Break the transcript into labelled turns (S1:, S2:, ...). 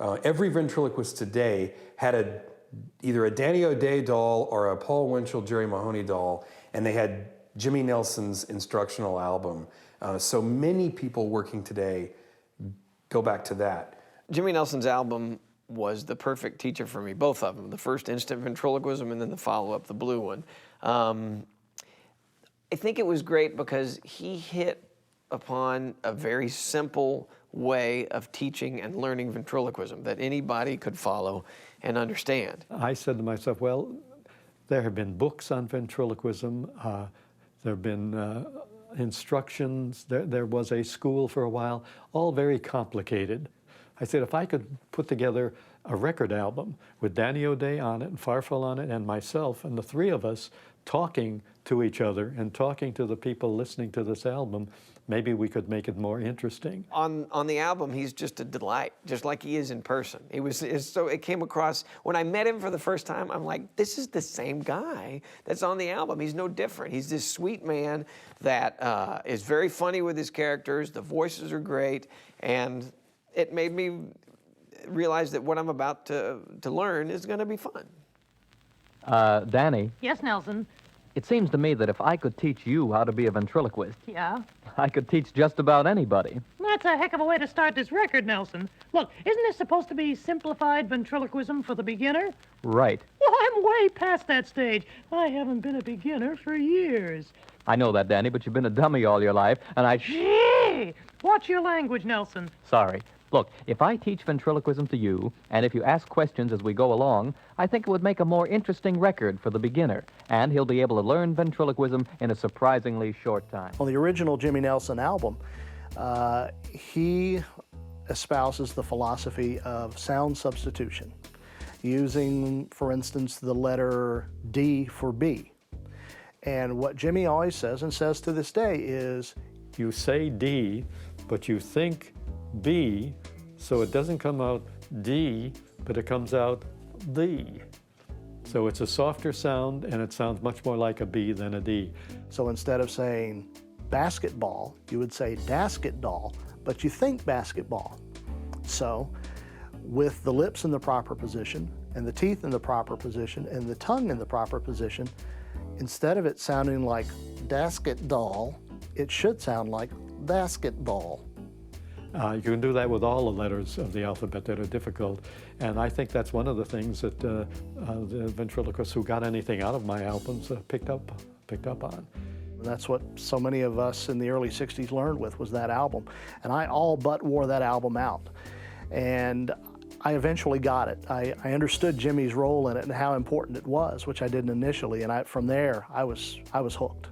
S1: Every ventriloquist today had either a Danny O'Day doll or a Paul Winchell, Jerry Mahoney doll, and they had Jimmy Nelson's instructional album. So many people working today go back to that.
S2: Jimmy Nelson's album was the perfect teacher for me, both of them. The first Instant Ventriloquism and then the follow-up, the blue one. I think it was great because he hit upon a very simple way of teaching and learning ventriloquism that anybody could follow and understand.
S3: I said to myself, well, there have been books on ventriloquism, there have been instructions, there was a school for a while, all very complicated. I said, if I could put together a record album with Danny O'Day on it and Farfel on it and myself, and the three of us talking to each other and talking to the people listening to this album, maybe we could make it more interesting.
S2: On the album, he's just a delight, just like he is in person. It came across, when I met him for the first time, I'm like, this is the same guy that's on the album. He's no different. He's this sweet man that is very funny with his characters. The voices are great, and it made me realize that what I'm about to learn is going to be fun.
S4: Danny?
S5: Yes, Nelson?
S4: It seems to me that if I could teach you how to be a ventriloquist,
S5: Yeah?
S4: I could teach just about anybody.
S5: That's a heck of a way to start this record, Nelson. Look, isn't this supposed to be simplified ventriloquism for the beginner?
S4: Right.
S5: Well, I'm way past that stage. I haven't been a beginner for years.
S4: I know that, Danny, but you've been a dummy all your life, and I...
S5: Gee! Watch your language, Nelson.
S4: Sorry. Look, if I teach ventriloquism to you, and if you ask questions as we go along, I think it would make a more interesting record for the beginner, and he'll be able to learn ventriloquism in a surprisingly short time.
S6: On the original Jimmy Nelson album, he espouses the philosophy of sound substitution, using, for instance, the letter D for B. And what Jimmy always says, and says to this day, is...
S3: You say D, but you think B, so it doesn't come out D, but it comes out the. So it's a softer sound, and it sounds much more like a B than a D.
S6: So instead of saying basketball, you would say dasketdoll, but you think basketball. So with the lips in the proper position, and the teeth in the proper position, and the tongue in the proper position, instead of it sounding like dasketdoll, it should sound like basketball.
S3: You can do that with all the letters of the alphabet that are difficult, and I think that's one of the things that the ventriloquists who got anything out of my albums picked up on.
S6: And that's what so many of us in the early 60s learned with, was that album. And I all but wore that album out. And I eventually got it. I understood Jimmy's role in it and how important it was, which I didn't initially, and from there I was hooked.